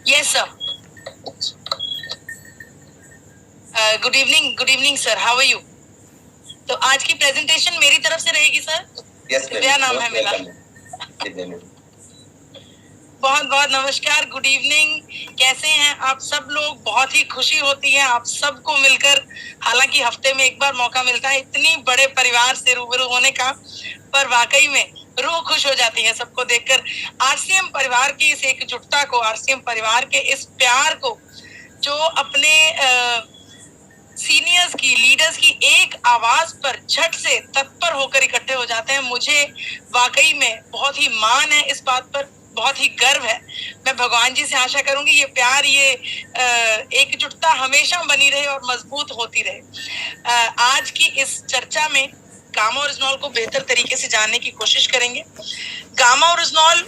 Yes, sir. Good evening sir, how are you? तो आज की प्रेजेंटेशन मेरी तरफ से रहेगी सर। यस, क्या नाम है मेरा? बहुत बहुत नमस्कार, गुड इवनिंग। कैसे हैं आप सब लोग? बहुत ही खुशी होती है आप सबको मिलकर। हालांकि हफ्ते में एक बार मौका मिलता है इतनी बड़े परिवार से रूबरू होने का, पर वाकई में रूह खुश हो जाती है सबको देखकर। आरसीएम परिवार की इस एकजुटता को, आरसीएम परिवार के इस प्यार को, जो अपने सीनियर्स की, लीडर्स की एक आवाज पर झट से तत्पर होकर इकट्ठे हो जाते हैं। मुझे वाकई में बहुत ही मान है इस बात पर, बहुत ही गर्व है। मैं भगवान जी से आशा करूंगी ये प्यार, ये एकजुटता हमेशा बनी रहे और मजबूत होती रहे। आज की इस चर्चा में गामा ओरिजिनॉल को बेहतर तरीके से जानने की कोशिश करेंगे। गामा ओरिजिनॉल,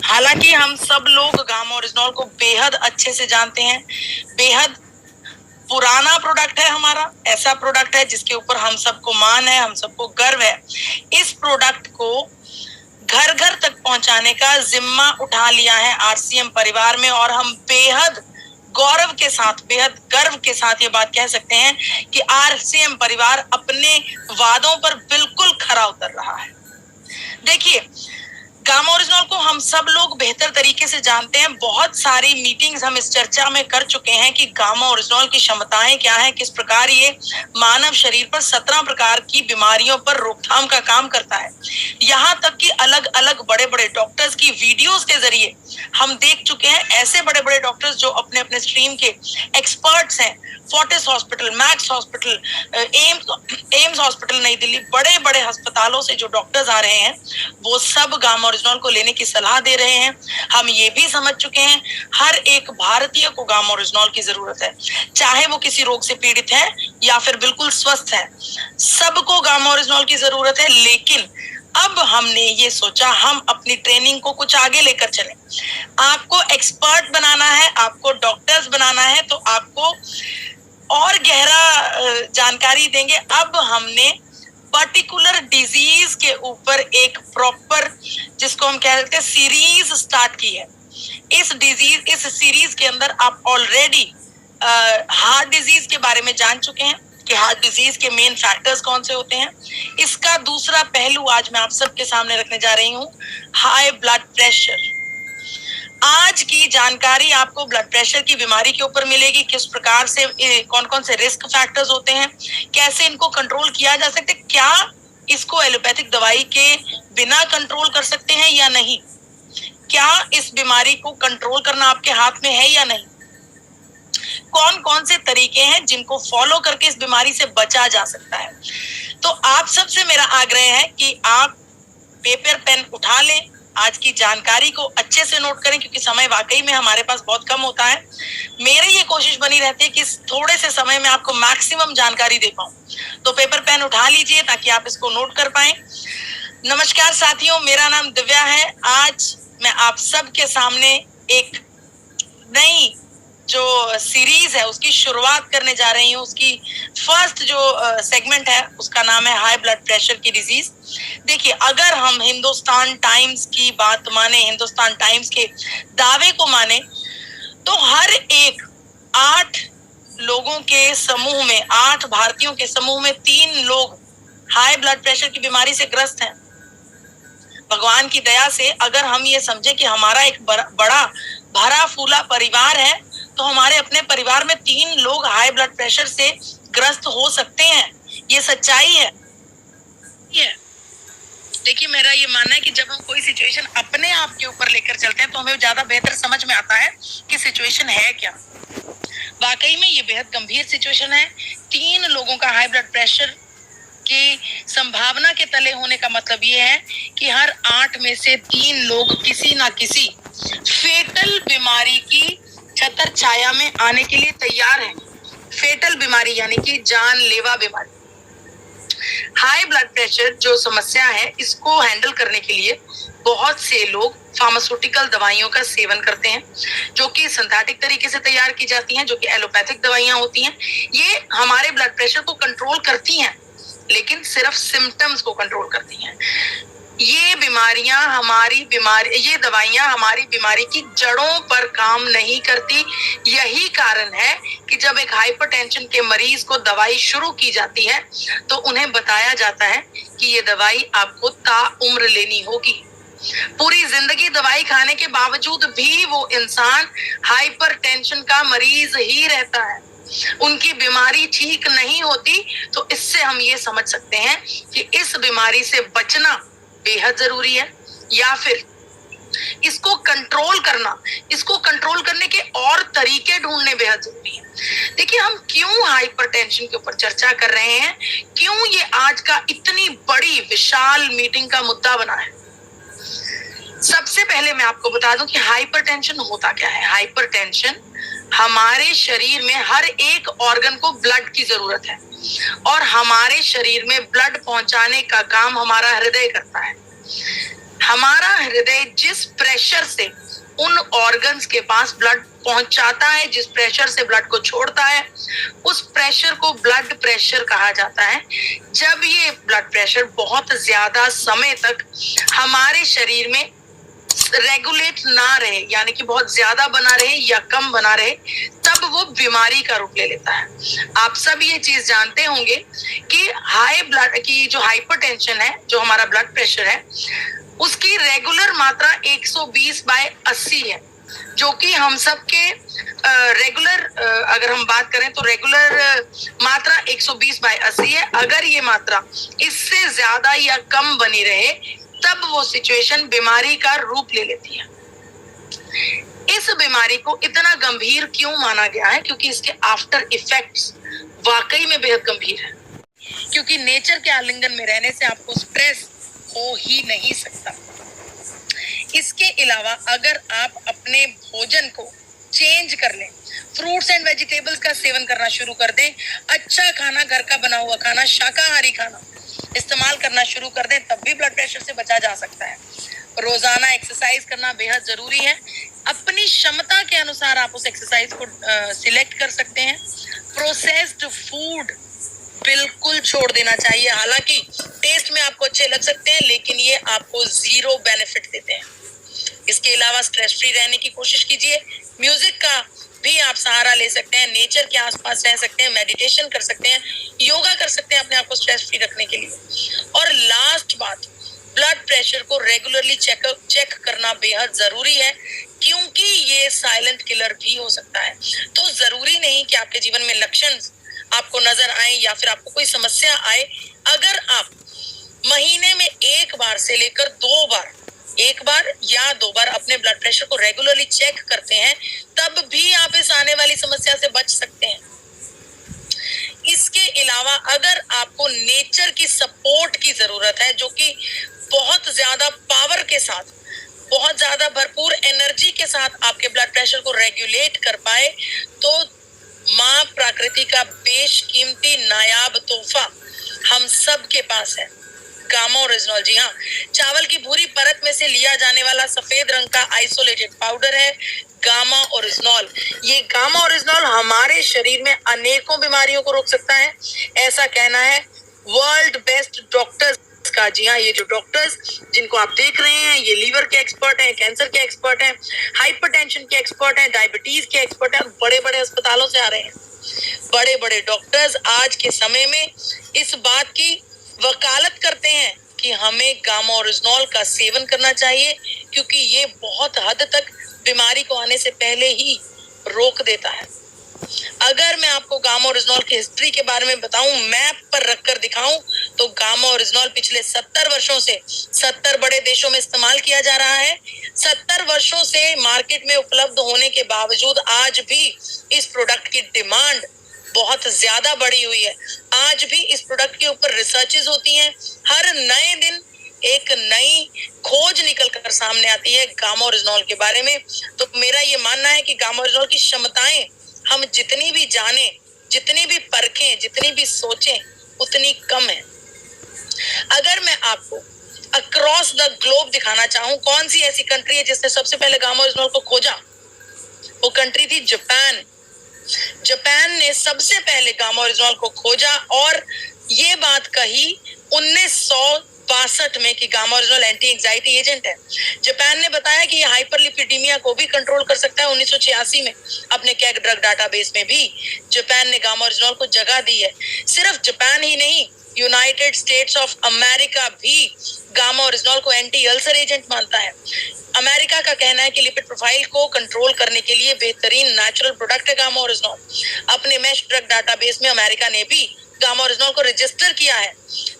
हालांकि हम सब लोग गामा ओरिजिनॉल को बेहद अच्छे से जानते हैं। बेहद पुराना प्रोडक्ट है हमारा, ऐसा प्रोडक्ट है जिसके ऊपर हम सबको मान है, हम सबको गर्व है। इस प्रोडक्ट को घर घर तक पहुंचाने का जिम्मा उठा लिया है आरसीएम परिवार में, और हम बेहद गौरव के साथ, बेहद गर्व के साथ ये बात कह सकते हैं कि आरसीएम परिवार अपने वादों पर बिल्कुल खरा उतर रहा है। देखिए, गामा ओरिजिनॉल को हम सब लोग बेहतर तरीके से जानते हैं। बहुत सारी मीटिंग्स हम इस चर्चा में कर चुके हैं कि गामा ओरिजिनॉल की क्षमताएं क्या हैं, किस प्रकार ये मानव शरीर पर 17 प्रकार की बीमारियों पर रोकथाम का काम करता है। यहाँ तक कि अलग अलग बड़े बड़े डॉक्टर्स की वीडियोस के जरिए हम देख चुके हैं। ऐसे बड़े बड़े डॉक्टर्स जो अपने अपने स्ट्रीम के एक्सपर्ट्स हैं, Fortis hospital, max hospital, AIIMS hospital नई दिल्ली, बड़े बड़े अस्पतालों से जो डॉक्टर्स आ रहे हैं वो सब गामा ओरिजिनॉल को लेने की सलाह दे रहे हैं। हम ये भी समझ चुके हैं हर एक भारतीय को गामा ओरिजिनॉल की जरूरत है, चाहे वो किसी रोग से पीड़ित है या फिर बिल्कुल स्वस्थ है, सबको गामा ओरिजिनॉल की जरूरत है। लेकिन अब हमने ये सोचा हम अपनी ट्रेनिंग को कुछ आगे लेकर चलें। आपको एक्सपर्ट बनाना है, आपको डॉक्टर्स बनाना है, तो आपको और गहरा जानकारी देंगे। अब हमने पर्टिकुलर डिजीज के ऊपर एक प्रॉपर, जिसको हम कहते हैं, सीरीज स्टार्ट की है। इस सीरीज के अंदर आप ऑलरेडी हार्ट डिजीज के बारे में जान चुके हैं कि हार्ट डिजीज के मेन फैक्टर्स कौन से होते हैं। इसका दूसरा पहलू आज मैं आप सबके सामने रखने जा रही हूँ, हाई ब्लड प्रेशर। आज की जानकारी आपको ब्लड प्रेशर की बीमारी के ऊपर मिलेगी, किस प्रकार से, कौन कौन से रिस्क फैक्टर्स होते हैं, कैसे इनको कंट्रोल किया जा सकता है, क्या इसको एलोपैथिक दवाई के बिना कंट्रोल कर सकते हैं या नहीं, क्या इस बीमारी को कंट्रोल करना आपके हाथ में है या नहीं, कौन कौन से तरीके हैं जिनको फॉलो करके इस बीमारी से बचा जा सकता है। तो आप सबसे मेरा आग्रह है कि आप पेपर पेन उठा लें, आज की जानकारी को अच्छे से नोट करें, क्योंकि समय वाकई में हमारे पास बहुत कम होता है। मेरी ये कोशिश बनी रहती है कि थोड़े से समय में आपको मैक्सिमम जानकारी दे पाऊं। तो पेपर पेन उठा लीजिए ताकि आप इसको नोट कर पाएं। नमस्कार साथियों, मेरा नाम दिव्या है। आज मैं आप सबके सामने एक नई जो सीरीज है उसकी शुरुआत करने जा रही हूँ। उसकी फर्स्ट जो सेगमेंट है उसका नाम है हाई ब्लड प्रेशर की डिजीज। देखिए, अगर हम हिंदुस्तान टाइम्स की बात माने, हिंदुस्तान टाइम्स के दावे को माने, तो हर एक 8 लोगों के समूह में, 8 भारतीयों के समूह में 3 लोग हाई ब्लड प्रेशर की बीमारी से ग्रस्त हैं। भगवान की दया से अगर हम ये समझे कि हमारा एक बड़ा भरा फूला परिवार है, तो हमारे अपने परिवार में 3 लोग हाई ब्लड प्रेशर से ग्रस्त हो सकते हैं। ये सच्चाई है। देखिए, मेरा ये मानना है कि जब हम कोई सिचुएशन अपने आप के ऊपर लेकर चलते हैं तो हमें ज्यादा बेहतर समझ में आता है कि सिचुएशन है क्या। वाकई में ये बेहद गंभीर सिचुएशन है। 3 लोगों का हाई ब्लड प्रेशर की संभावना के तले होने का मतलब ये है कि हर 8 में से 3 लोग किसी ना किसी फेटल बीमारी की छतर छाया में आने के लिए तैयार हैं। फेटल बीमारी यानी कि जानलेवा बीमारी। हाई ब्लड प्रेशर जो समस्या है, इसको हैंडल करने के लिए बहुत से लोग फार्मास्यूटिकल दवाइयों का सेवन करते हैं, जो कि सिंथेटिक तरीके से तैयार की जाती हैं, जो कि एलोपैथिक दवाइयां होती हैं। ये हमारे ब्लड प्रेशर को कंट्रोल करती हैं, लेकिन सिर्फ सिम्टम्स को कंट्रोल करती हैं। ये दवाइयां हमारी बीमारी की जड़ों पर काम नहीं करती। यही कारण है कि जब एक हाइपरटेंशन के मरीज को दवाई शुरू की जाती है तो उन्हें बताया जाता है कि ये दवाई आपको ताउम्र लेनी होगी। पूरी जिंदगी दवाई खाने के बावजूद भी वो इंसान हाइपरटेंशन का मरीज ही रहता है, उनकी बीमारी ठीक नहीं होती। तो इससे हम ये समझ सकते हैं कि इस बीमारी से बचना बेहद जरूरी है, या फिर इसको कंट्रोल करने के और तरीके ढूंढने बेहद जरूरी है। देखिए, हम क्यों हाइपरटेंशन के ऊपर चर्चा कर रहे हैं, क्यों ये आज का इतनी बड़ी विशाल मीटिंग का मुद्दा बना है। सबसे पहले मैं आपको बता दूं कि हाइपरटेंशन होता क्या है। हाइपरटेंशन, हमारे शरीर में हर एक ऑर्गन को ब्लड की जरूरत है और हमारे शरीर में ब्लड पहुंचाने का काम हमारा हृदय करता है। हमारा हृदय जिस प्रेशर से उन ऑर्गन्स के पास ब्लड पहुंचाता है, जिस प्रेशर से ब्लड को छोड़ता है, उस प्रेशर को ब्लड प्रेशर कहा जाता है। जब ये ब्लड प्रेशर बहुत ज्यादा समय तक हमारे शरीर में रेगुलेट ना रहे, यानी कि बहुत ज्यादा बना रहे या कम बना रहे, तब वो बीमारी का रूप ले लेता है। आप सब ये चीज जानते होंगे कि हाई ब्लड की जो हाइपरटेंशन है, जो हमारा ब्लड प्रेशर है, उसकी रेगुलर मात्रा 120/80 है, जो कि हम सबके रेगुलर अगर हम बात करें तो रेगुलर मात्रा 120/80 है। अगर ये मात्रा इससे ज्यादा या कम बनी रहे तब वो सिचुएशन बीमारी का रूप ले लेती है। इस बीमारी को इतना गंभीर क्यों माना गया है? क्योंकि इसके आफ्टर इफेक्ट्स वाकई में बेहद गंभीर है। क्योंकि नेचर के आलिंगन में रहने से आपको स्ट्रेस हो ही नहीं सकता। इसके अलावा अगर आप अपने भोजन को चेंज कर लें, फ्रूट्स एंड वेजिटेबल्स का सेवन करना शुरू कर दें, अच्छा खाना, घर का बना हुआ खाना, शाकाहारी खाना इस्तेमाल करना शुरू कर दें, तब भी ब्लड प्रेशर से बचा जा सकता है। रोजाना एक्सरसाइज करना बेहद जरूरी है। अपनी क्षमता के अनुसार आप उस एक्सरसाइज को सिलेक्ट कर सकते हैं। प्रोसेस्ड फूड बिल्कुल छोड़ देना चाहिए। हालांकि टेस्ट में आपको अच्छे लग सकते हैं, लेकिन ये आपको जीरो बेनिफिट देते हैं। इसके अलावा स्ट्रेस फ्री रहने की कोशिश कीजिए। म्यूजिक का भी आप सहारा ले सकते हैं, नेचर के आसपास रह सकते हैं, मेडिटेशन कर सकते हैं, योगा कर सकते हैं अपने आप को स्ट्रेस फ्री रखने के लिए। और लास्ट बात, ब्लड प्रेशर को रेगुलरली चेक करना बेहद जरूरी है, क्योंकि ये साइलेंट किलर भी हो सकता है। तो जरूरी नहीं कि आपके जीवन में लक्षण आपको नजर आए या फिर आपको कोई समस्या आए। अगर आप महीने में एक बार से लेकर एक बार या दो बार अपने ब्लड प्रेशर को रेगुलरली चेक करते हैं, तब भी आप इस आने वाली समस्या से बच सकते हैं। इसके अलावा अगर आपको नेचर की सपोर्ट की जरूरत है, जो कि बहुत ज्यादा पावर के साथ, बहुत ज्यादा भरपूर एनर्जी के साथ आपके ब्लड प्रेशर को रेगुलेट कर पाए, तो माँ प्रकृति का बेशकीमती नायाब तोहफा हम सब के पास है, गामा ओरिजिनॉल। जी हाँ, चावल की भूरी परत में से लिया जाने वाला सफेद रंग का आइसोलेटेड पाउडर है गामा ओरिजिनॉल। ये गामा ओरिजिनॉल हमारे शरीर में अनेकों बीमारियों को रोक सकता है, ऐसा कहना है वर्ल्ड बेस्ट डॉक्टर्स का। जी हाँ, ये जो डॉक्टर्स जिनको आप देख रहे हैं, ये लीवर के एक्सपर्ट हैं, कैंसर के एक्सपर्ट हैं, हाइपरटेंशन के एक्सपर्ट हैं, डायबिटीज के एक्सपर्ट हैं, बड़े बड़े अस्पतालों से आ रहे हैं। बड़े बड़े डॉक्टर्स आज के समय में इस बात की वकालत करते हैं कि हमें गामा ओरिजिनॉल का सेवन करना चाहिए, क्योंकि ये बहुत हद तक बीमारी को आने से पहले ही रोक देता है। अगर मैं आपको गामा ओरिजिनॉल की हिस्ट्री के बारे में बताऊं, मैप पर रखकर दिखाऊं, तो गामा ओरिजिनॉल पिछले 70 वर्षों से 70 बड़े देशों में इस्तेमाल किया जा रहा है। 70 वर्षों से मार्केट में उपलब्ध होने के बावजूद आज भी इस प्रोडक्ट की डिमांड बहुत ज्यादा बढ़ी हुई है। आज भी इस प्रोडक्ट के ऊपर रिसर्चेज होती हैं। हर नए दिन एक नई खोज निकल कर सामने आती है गामा ओरिजिनॉल के बारे में। तो मेरा ये मानना है कि गामा ओरिजिनॉल की क्षमताएं हम जितनी भी जाने, जितनी भी परखें, जितनी भी सोचें, उतनी कम है। अगर मैं आपको अक्रॉस द ग्लोब दिखाना चाहूं, कौन सी ऐसी कंट्री है जिसने सबसे पहले गामा ओरिजिनॉल को खोजा, वो कंट्री थी जापान। जापान ने सबसे पहले गामा ओरिजिनॉल को खोजा और ये बात कही 1962 में कि gamma original anti anxiety agent है। जापान ने बताया कि यह हाइपरलिपिडीमिया को भी कंट्रोल कर सकता है। 1986 में अपने कैग ड्रग डाटाबेस में भी जापान ने गामा ओरिजिनल को जगह दी है। सिर्फ जापान ही नहीं, यूनाइटेड स्टेट्स ऑफ अमेरिका भी गामा ओरिजिनल को एंटी अल्सर एजेंट मानता है। अमेरिका का कहना है कि लिपिड प्रोफाइल को कंट्रोल करने के लिए बेहतरीन नेचुरल प्रोडक्ट है गामा ओरिजिनल। अपने मैश ड्रग डाटाबेस में अमेरिका ने भी गामा ओरिजिनल को रजिस्टर किया है।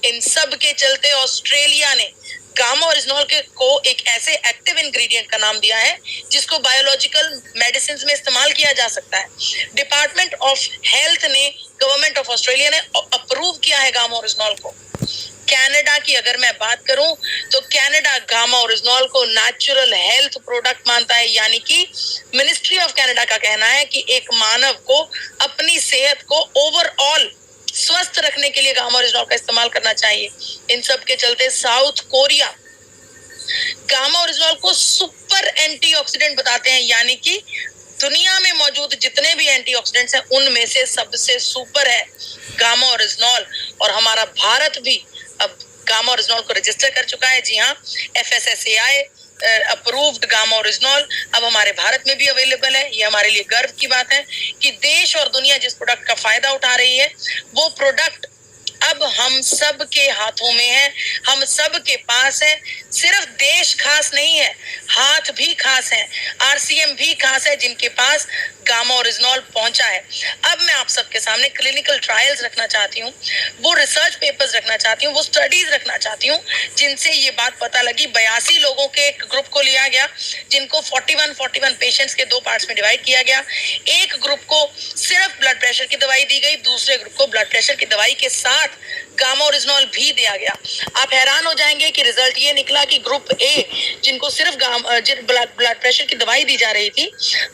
इन सब के चलते ऑस्ट्रेलिया ने गामा ओरिजिनल को एक ऐसे एक्टिव इंग्रेडिएंट का नाम दिया है जिसको बायोलॉजिकल मेडिसिन में इस्तेमाल किया जा सकता है। डिपार्टमेंट ऑफ हेल्थ ने, गवर्नमेंट ऑफ ऑस्ट्रेलिया ने अप्रूव किया है गामा ओरिजिनल को। कनाडा की अगर मैं बात करूं तो कनाडा गामा ओरिजिनल को नेचुरल हेल्थ प्रोडक्ट मानता है, यानी कि मिनिस्ट्री ऑफ कनाडा का कहना है कि एक मानव को अपनी सेहत को ओवरऑल स्वस्थ रखने के लिए गामा ओरिजिनल का इस्तेमाल करना चाहिए। इन सब के चलते साउथ कोरिया गामा ओरिजिनल को सुपर एंटीऑक्सीडेंट बताते हैं, यानी कि दुनिया में मौजूद जितने भी एंटीऑक्सीडेंट्स हैं उनमें से सबसे सुपर है गामा ओरिजिनल। और हमारा भारत भी अब गामा ओरिजिनल को रजिस्टर कर चुका है। जी हाँ, FSSAI अप्रूव्ड गामा ओरिजिनल अब हमारे भारत में भी अवेलेबल है। ये हमारे लिए गर्व की बात है कि देश और दुनिया जिस प्रोडक्ट का फायदा उठा रही है वो प्रोडक्ट अब हम सब के हाथों में है, हम सब के पास है। सिर्फ देश खास नहीं है, हाथ भी खास है, RCM भी खास है जिनके पास गामा ओरिजिनल पहुंचा है। अब मैं आप सबके सामने क्लिनिकल ट्रायल्स रखना चाहती हूँ, वो रिसर्च पेपर्स रखना चाहती हूँ, वो स्टडीज रखना चाहती हूँ जिनसे ये बात पता लगी। 82 लोगों के एक ग्रुप को लिया गया जिनको 41 पेशेंट्स के 2 पार्ट्स में डिवाइड किया गया। एक ग्रुप को सिर्फ ब्लड प्रेशर की दवाई दी गई, दूसरे ग्रुप को ब्लड प्रेशर की दवाई के साथ गामा ओरिजिनल भी दिया गया। आप हैरान हो जाएंगे कि रिजल्ट ये निकला कि ग्रुप ए जिनको सिर्फ ब्लड प्रेशर की दवाई दी जा रही थी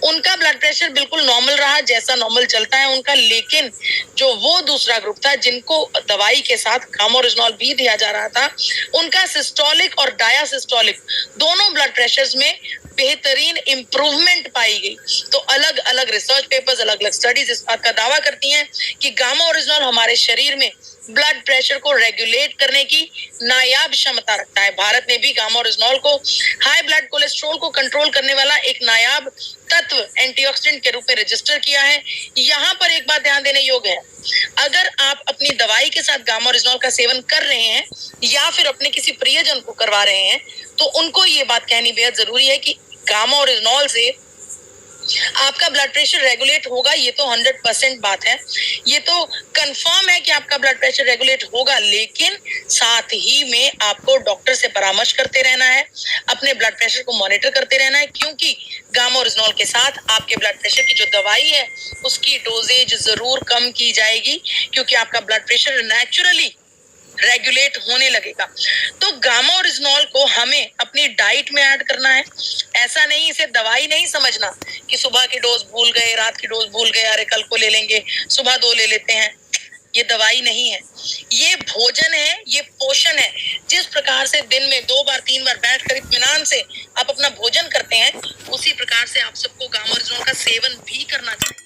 उनका ब्लड प्रेशर बिल्कुल नॉर्मल रहा, जैसा नॉर्मल चलता है उनका। लेकिन जो वो दूसरा ग्रुप था जिनको दवाई के साथ गामा ओरिजिनल भी दिया जा रहा था, उनका सिस्टोलिक और डायासिस्टोलिक दोनों ब्लड प्रेशर्स में बेहतरीन इंप्रूवमेंट पाई गई। तो अलग अलग रिसर्च पेपर्स, अलग अलग स्टडीज इस बात का दावा करती हैं कि गामा ओरिजिनल हमारे शरीर में ब्लड प्रेशर को रेगुलेट करने की नायाब क्षमता रखता है। भारत ने भी गामा ओरिजिनल को हाई ब्लड कोलेस्ट्रॉल को कंट्रोल करने वाला एक नायाब तत्व एंटीऑक्सीडेंट के रूप में रजिस्टर किया है। यहाँ पर एक बात ध्यान देने योग्य है, अगर आप अपनी दवाई के साथ गामा ओरिजिनल का सेवन कर रहे हैं या फिर अपने किसी प्रियजन को करवा रहे हैं तो उनको ये बात कहनी बेहद जरूरी है कि गामा ओरिजिनल से आपका ब्लड प्रेशर रेगुलेट होगा। ये तो 100% बात है, ये तो कंफर्म है कि आपका ब्लड प्रेशर रेगुलेट होगा, लेकिन साथ ही में आपको डॉक्टर से परामर्श करते रहना है, अपने ब्लड प्रेशर को मॉनिटर करते रहना है, क्योंकि गामा ओरिजिनल के साथ आपके ब्लड प्रेशर की जो दवाई है उसकी डोजेज जरूर कम की जाएगी, क्योंकि आपका ब्लड प्रेशर नेचुरली रेगुलेट होने लगेगा। तो गामा ओरिजिनल को हमें अपनी डाइट में ऐड करना है। ऐसा नहीं, इसे दवाई नहीं समझना कि सुबह की डोज भूल गए, रात की डोज भूल गए, अरे कल को ले लेंगे, सुबह 2 ले लेते हैं। ये दवाई नहीं है, ये भोजन है, ये पोषण है। जिस प्रकार से दिन में 2 बार 3 बार बैठकर इत्मीनान से आप अपना भोजन करते हैं, उसी प्रकार से आप सबको गामा ओरिजिनल का सेवन भी करना चाहिए।